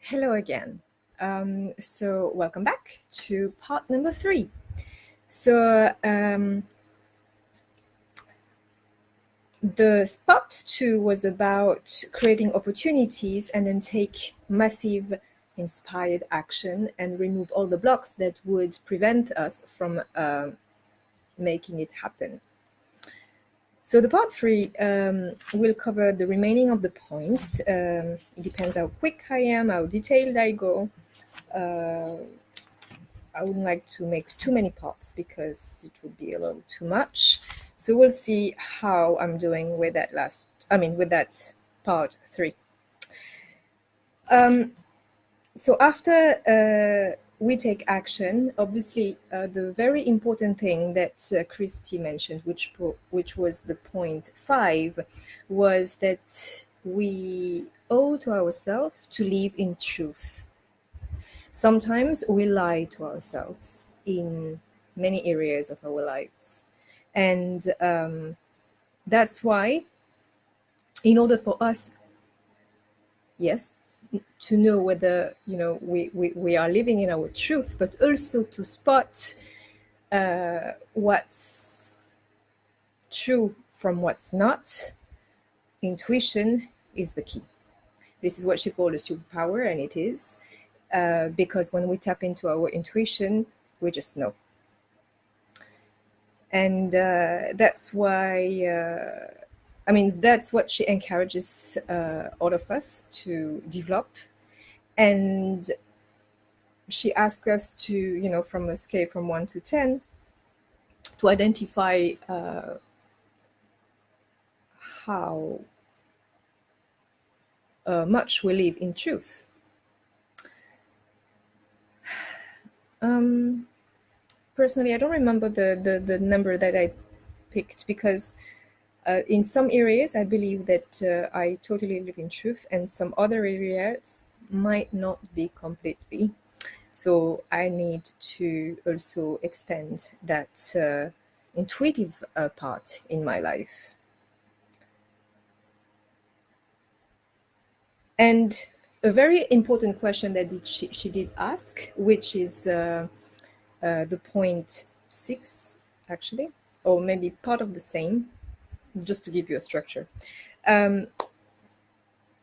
Hello again. So welcome back to part number 3. So the part 2 was about creating opportunities and then take massive inspired action and remove all the blocks that would prevent us from making it happen. So the part 3 will cover the remaining of the points. It depends how quick I am, how detailed I go. I wouldn't like to make too many parts because it would be a little too much. So we'll see how I'm doing with that with that part 3. So after we take action, obviously the very important thing that Christie mentioned, which was the point 5, was that we owe to ourselves to live in truth. Sometimes we lie to ourselves in many areas of our lives. And that's why, in order for us, yes, to know whether, we are living in our truth, but also to spot what's true from what's not, intuition is the key. This is what she called a superpower, and it is. Because when we tap into our intuition, we just know. And that's why, that's what she encourages all of us to develop. And she asks us to, from a scale from 1 to 10, to identify how much we live in truth. Personally, I don't remember the number that I picked because in some areas I believe that I totally live in truth, and some other areas might not be completely. So I need to also expand that intuitive part in my life. And a very important question that she did ask, which is the point 6, actually, or maybe part of the same, just to give you a structure. A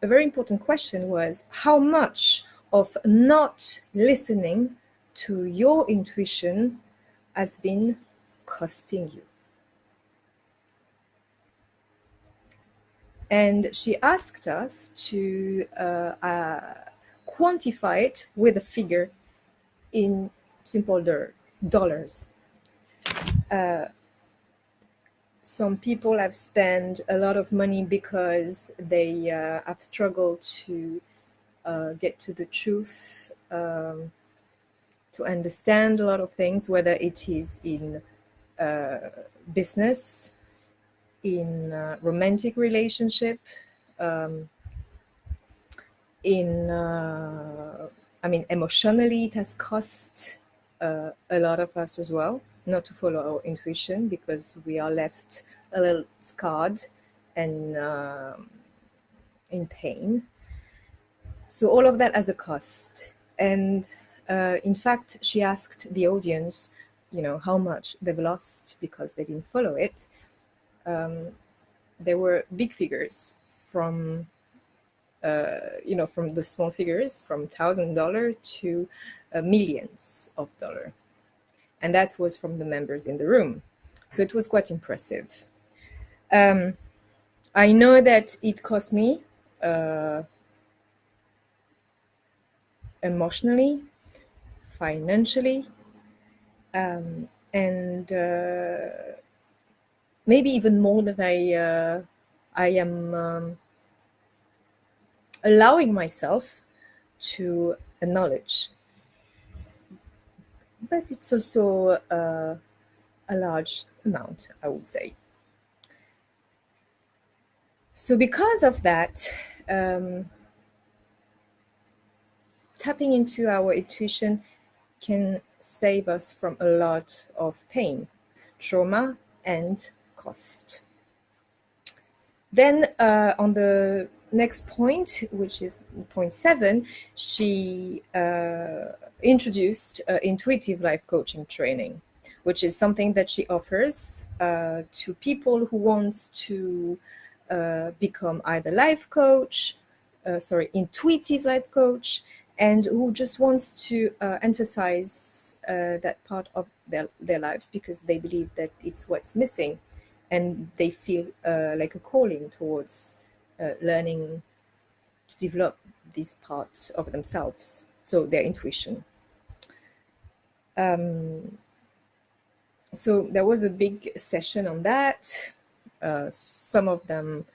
very important question was, how much of not listening to your intuition has been costing you? And she asked us to quantify it with a figure in simple dollars. Some people have spent a lot of money because they have struggled to get to the truth, to understand a lot of things, whether it is in business, in romantic relationship, emotionally it has cost a lot of us as well not to follow our intuition, because we are left a little scarred and in pain. So all of that has a cost. And in fact, she asked the audience, how much they've lost because they didn't follow it. There were big figures from from the small figures, from $1,000 to millions of dollars. And that was from the members in the room. So it was quite impressive. I know that it cost me emotionally, financially, and maybe even more than I am allowing myself to acknowledge. But it's also a large amount, I would say. So because of that, tapping into our intuition can save us from a lot of pain, trauma, and cost. Then on the next point, which is point 7, she introduced intuitive life coaching training, which is something that she offers to people who want to become either life coach, intuitive life coach, and who just wants to emphasize that part of their lives because they believe that it's what's missing, and they feel like a calling towards learning to develop these parts of themselves, so their intuition. So there was a big session on that. Some of them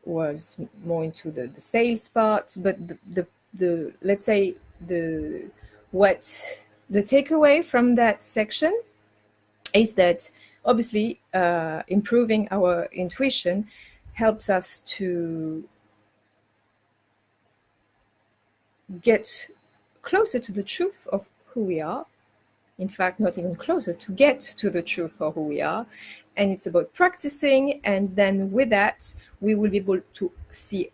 was more into the sales part, but the let's say the takeaway from that section is that obviously improving our intuition helps us to get closer to the truth of who we are. In fact, not even closer, to get to the truth of who we are. And it's about practicing, and then with that, we will be able to see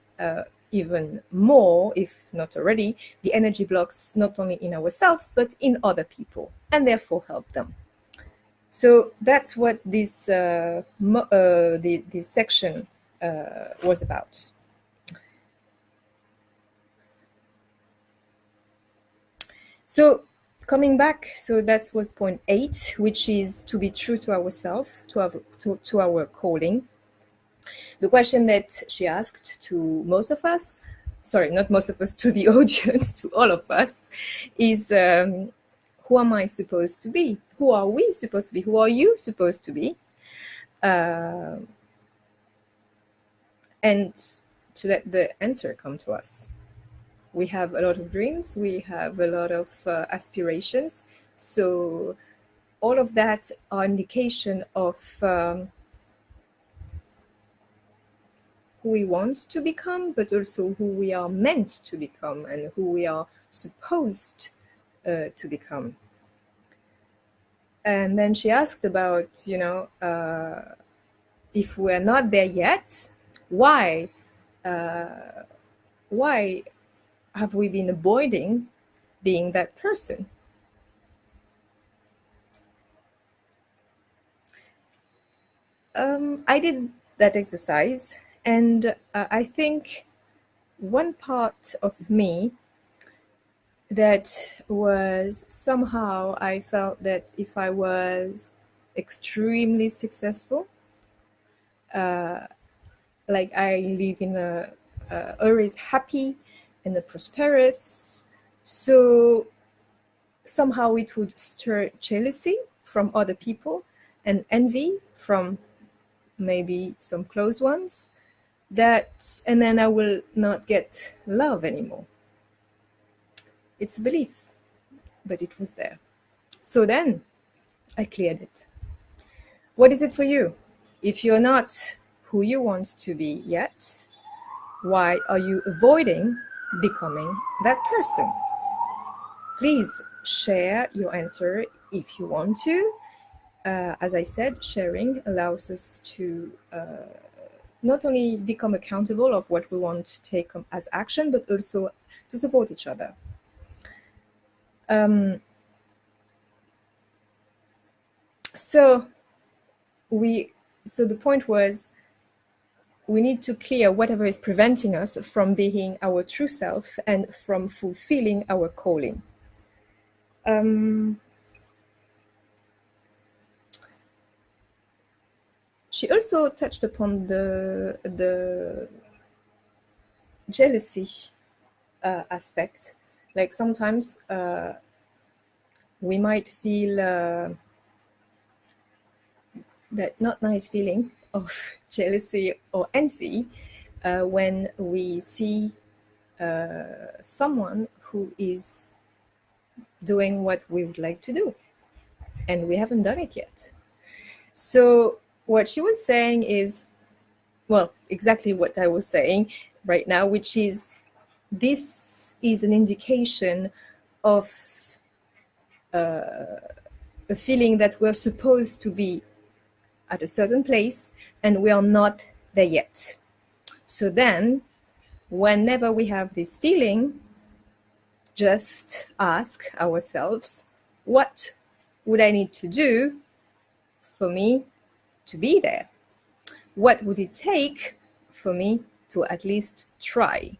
even more, if not already, the energy blocks not only in ourselves, but in other people, and therefore help them. So that's what this this section was about. So coming back, so that was point 8, which is to be true to ourselves, to our calling. The question that she asked to most of us, sorry, not most of us, to the audience, to all of us, is who am I supposed to be? Who are we supposed to be? Who are you supposed to be? And to let the answer come to us. We have a lot of dreams, we have a lot of aspirations. So all of that are indication of who we want to become, but also who we are meant to become and who we are supposed to become. And then she asked about, if we're not there yet, why have we been avoiding being that person? I did that exercise, and I think one part of me that was somehow, I felt that if I was extremely successful, like I live in a always happy and a prosperous, so somehow it would stir jealousy from other people and envy from maybe some close ones, and then I will not get love anymore. It's a belief, but it was there. So then I cleared it. What is it for you? If you're not who you want to be yet, why are you avoiding becoming that person? Please share your answer if you want to. As I said, sharing allows us to not only become accountable of what we want to take as action, but also to support each other. So the point was, we need to clear whatever is preventing us from being our true self and from fulfilling our calling. She also touched upon the jealousy aspect. Like sometimes we might feel that not nice feeling of jealousy or envy when we see someone who is doing what we would like to do and we haven't done it yet. So what she was saying is, well, exactly what I was saying right now, which is this is an indication of a feeling that we're supposed to be at a certain place and we are not there yet. So then whenever we have this feeling, just ask ourselves, what would I need to do for me to be there? What would it take for me to at least try?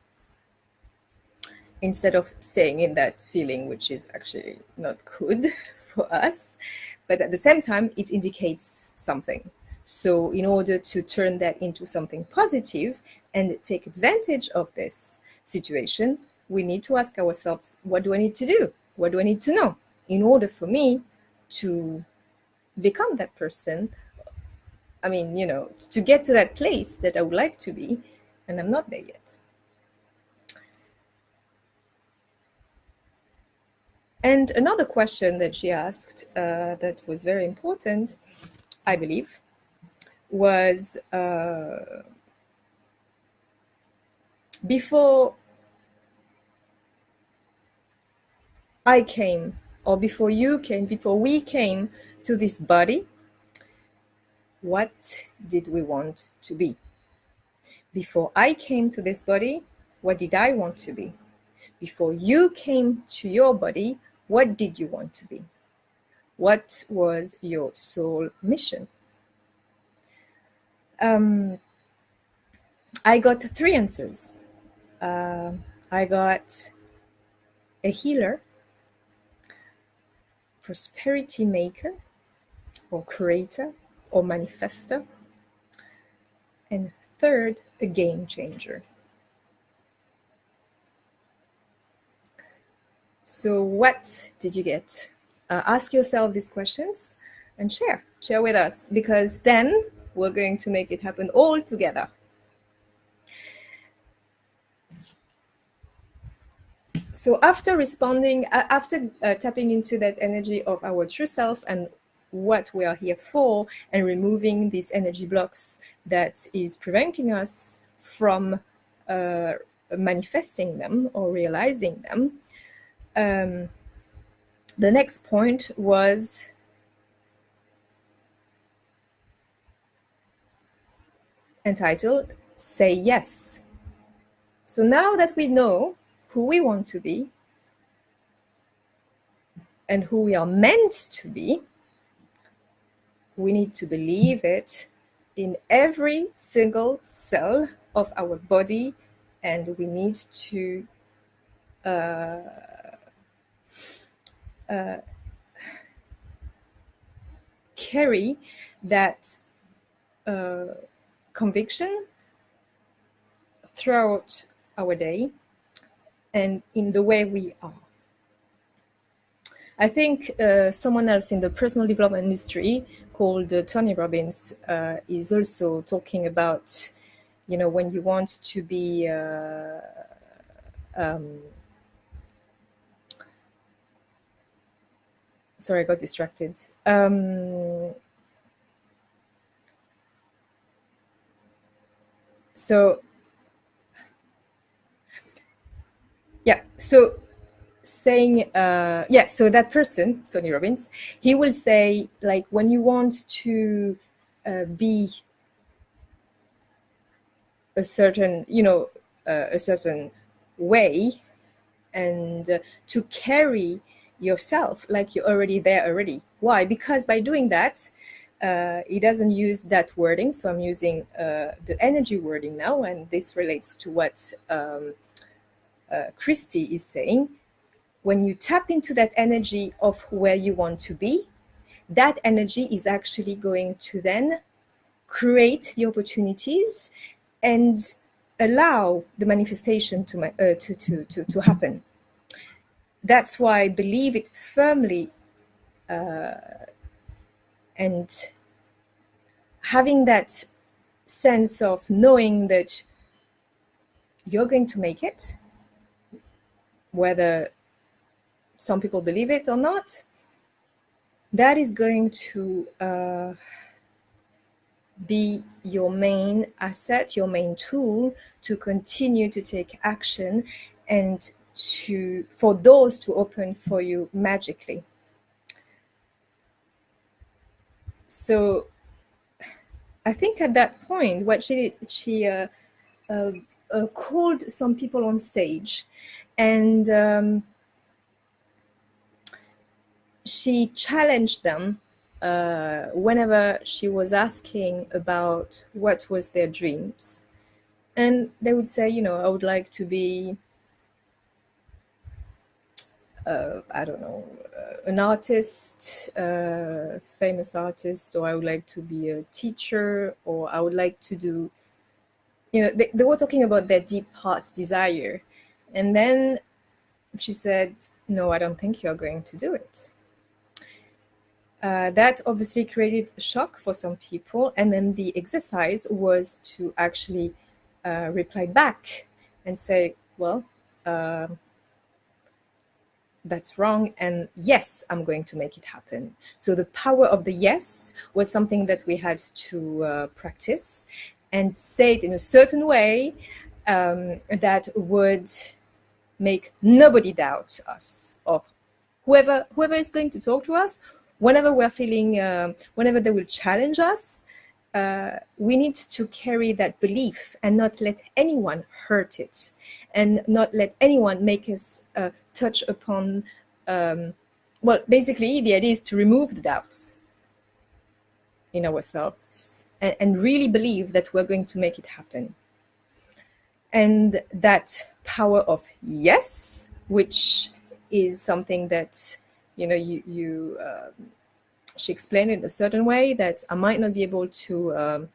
Instead of staying in that feeling, which is actually not good for us, but at the same time, it indicates something. So in order to turn that into something positive and take advantage of this situation, we need to ask ourselves, what do I need to do? What do I need to know in order for me to become that person? I mean, to get to that place that I would like to be, and I'm not there yet. And another question that she asked that was very important, I believe, was before I came, or before you came, before we came to this body, what did we want to be? Before I came to this body, what did I want to be? Before you came to your body, what did you want to be? What was your soul mission? I got 3 answers. I got a healer, prosperity maker, or creator, or manifester, and third, a game changer. So what did you get? Ask yourself these questions and share with us, because then we're going to make it happen all together. So after responding, after tapping into that energy of our true self and what we are here for, and removing these energy blocks that is preventing us from manifesting them or realizing them, the next point was entitled Say Yes. So now that we know who we want to be and who we are meant to be, we need to believe it in every single cell of our body, and we need to carry that conviction throughout our day and in the way we are. I think someone else in the personal development industry called Tony Robbins is also talking about, when you want to be sorry, I got distracted. So saying so that person, Tony Robbins, he will say, like, when you want to be a certain a certain way, and to carry yourself like you're already there already. Why? Because by doing that, he doesn't use that wording, so I'm using the energy wording now, and this relates to what Christie is saying. When you tap into that energy of where you want to be, that energy is actually going to then create the opportunities and allow the manifestation to happen. That's why I believe it firmly, and having that sense of knowing that you're going to make it, whether some people believe it or not, that is going to be your main asset, your main tool to continue to take action and for doors to open for you magically. So I think at that point, what she called some people on stage, and she challenged them whenever she was asking about what was their dreams. And they would say, I would like to be, I don't know, an artist, famous artist, or I would like to be a teacher, or I would like to do, they were talking about their deep heart's desire. And then she said, no, I don't think you're going to do it. That obviously created a shock for some people. And then the exercise was to actually reply back and say, well, that's wrong, and yes, I'm going to make it happen. So the power of the yes was something that we had to practice and say it in a certain way that would make nobody doubt us, or whoever is going to talk to us, whenever we're feeling, whenever they will challenge us. We need to carry that belief and not let anyone hurt it, and not let anyone make us touch upon. Well, basically, the idea is to remove the doubts in ourselves and really believe that we're going to make it happen. And that power of yes, which is something that she explained it in a certain way that I might not be able to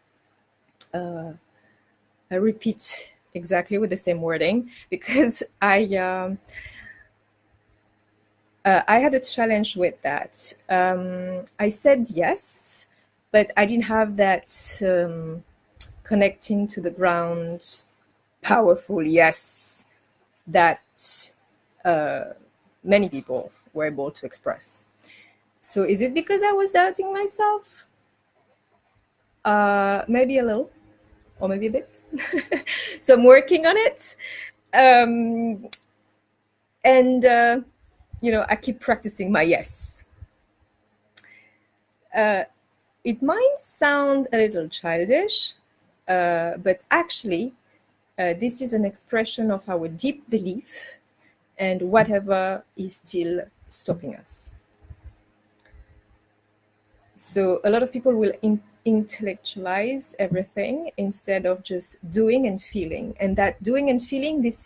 repeat exactly with the same wording, because I had a challenge with that. I said yes, but I didn't have that connecting to the ground, powerful yes that many people were able to express. So is it because I was doubting myself? Maybe a little, or maybe a bit. So I'm working on it. And I keep practicing my yes. It might sound a little childish, but actually, this is an expression of our deep belief and whatever is still stopping us. So a lot of people will intellectualize everything instead of just doing and feeling. And that doing and feeling, this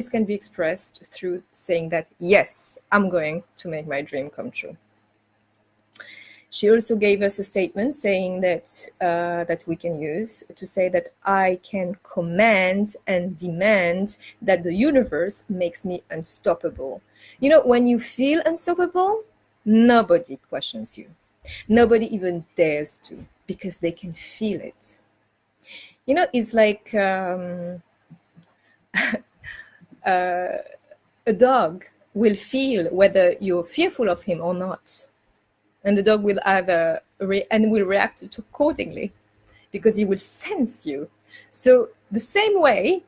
can be expressed through saying that, yes, I'm going to make my dream come true. She also gave us a statement saying that that we can use to say that I can command and demand that the universe makes me unstoppable. When you feel unstoppable, nobody questions you. Nobody even dares to, because they can feel it. It's like a dog will feel whether you're fearful of him or not. And the dog will either will react accordingly, because he will sense you. So the same way,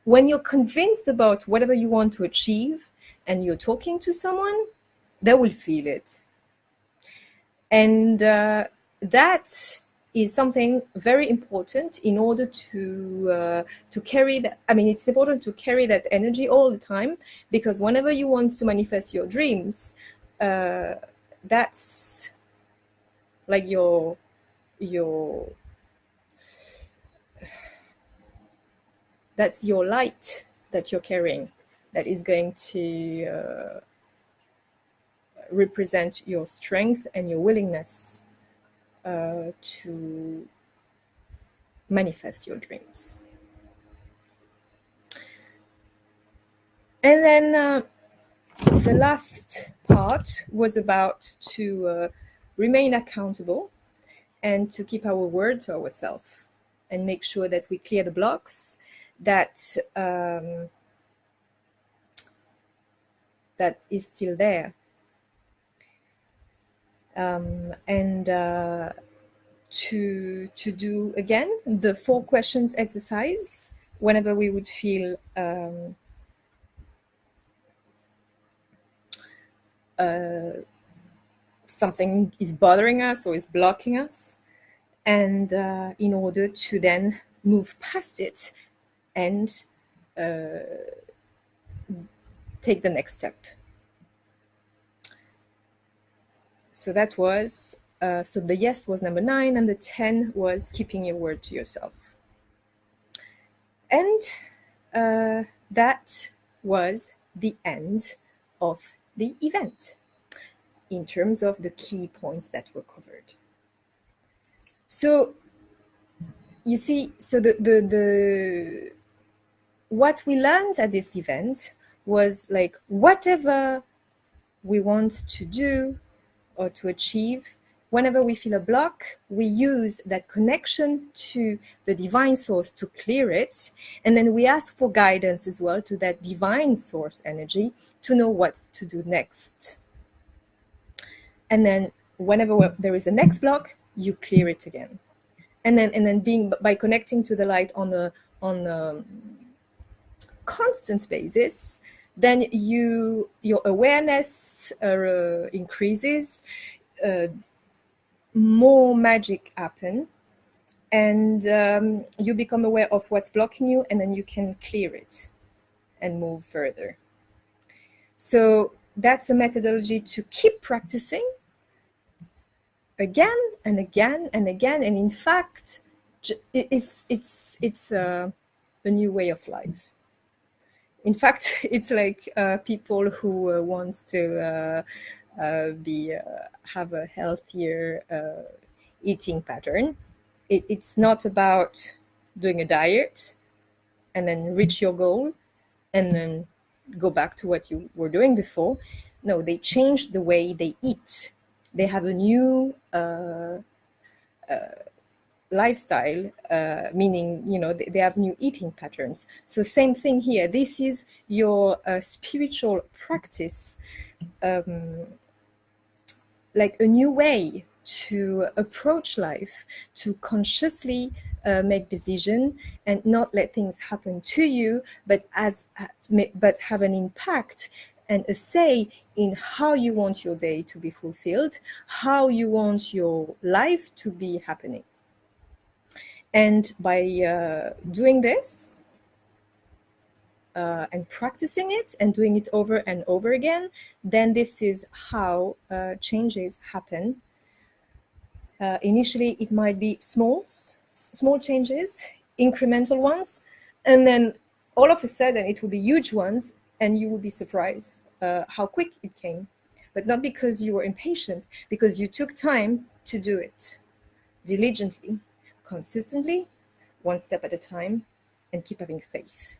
when you're convinced about whatever you want to achieve and you're talking to someone, they will feel it. And that is something very important in order to carry that. I mean, it's important to carry that energy all the time, because whenever you want to manifest your dreams, that's like your that's your light that you're carrying, that is going to represent your strength and your willingness to manifest your dreams. And then the last part was about to remain accountable and to keep our word to ourselves and make sure that we clear the blocks that that is still there. And to do again the 4 questions exercise whenever we would feel something is bothering us or is blocking us, and in order to then move past it and take the next step. So that was, so the yes was number 9, and the 10 was keeping your word to yourself. And that was the end of the event in terms of the key points that were covered. So you see, so the what we learned at this event was like, whatever we want to do or to achieve, whenever we feel a block, we use that connection to the divine source to clear it. And then we ask for guidance as well to that divine source energy to know what to do next. And then whenever there is a next block, you clear it again. And then being, by connecting to the light on a constant basis, then your awareness increases, more magic happen, and you become aware of what's blocking you, and then you can clear it and move further. So that's a methodology to keep practicing again and again and again. And in fact, it's a new way of life. In fact, it's like people who wants to have a healthier eating pattern. It's not about doing a diet and then reach your goal and then go back to what you were doing before. No, they change the way they eat. They have a new lifestyle, meaning, they have new eating patterns. So same thing here. This is your spiritual practice, like a new way to approach life, to consciously make decision and not let things happen to you, but have an impact and a say in how you want your day to be fulfilled, how you want your life to be happening. And by doing this and practicing it and doing it over and over again, then this is how changes happen. Initially, it might be small changes, incremental ones, and then all of a sudden it will be huge ones, and you will be surprised how quick it came. But not because you were impatient, because you took time to do it diligently, consistently, one step at a time, and keep having faith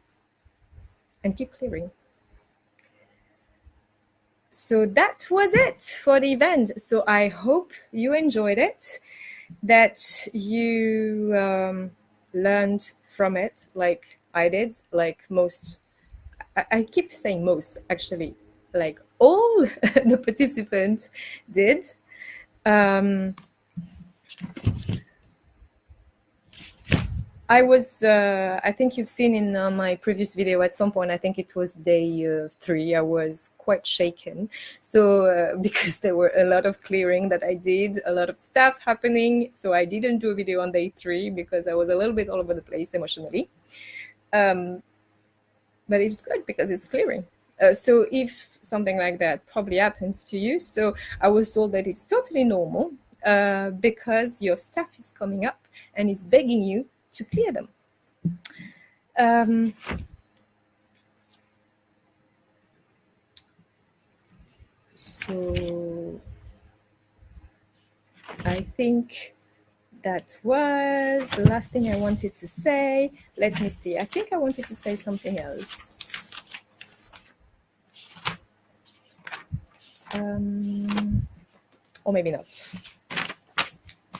and keep clearing. So that was it for the event. So I hope you enjoyed it, that you learned from it like I did, like most. I keep saying most, actually, like all the participants did. I think you've seen in my previous video at some point, I think it was day 3, I was quite shaken. So because there were a lot of clearing that I did, a lot of stuff happening. So I didn't do a video on day 3 because I was a little bit all over the place emotionally. But it's good because it's clearing. So if something like that probably happens to you, so I was told that it's totally normal because your stuff is coming up and is begging you to clear them. So I think that was the last thing I wanted to say. Let me see. I think I wanted to say something else. Or maybe not.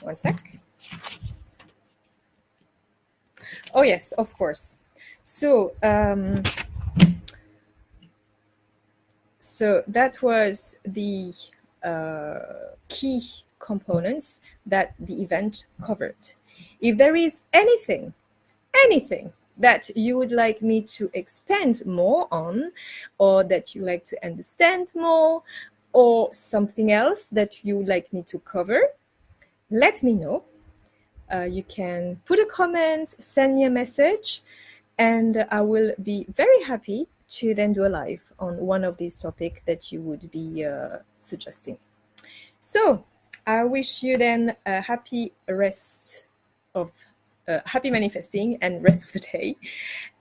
One sec. Oh, yes, of course. So, so that was the key components that the event covered. If there is anything that you would like me to expand more on, or that you like to understand more, or something else that you would like me to cover, let me know. You can put a comment, send me a message, And I will be very happy to then do a live on one of these topics that you would be suggesting. So I wish you then a happy rest of happy manifesting and rest of the day.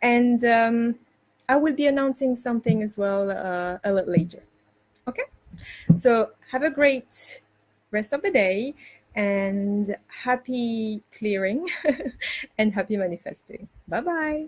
And I will be announcing something as well a little later. Okay? So have a great rest of the day and happy clearing and happy manifesting. Bye bye.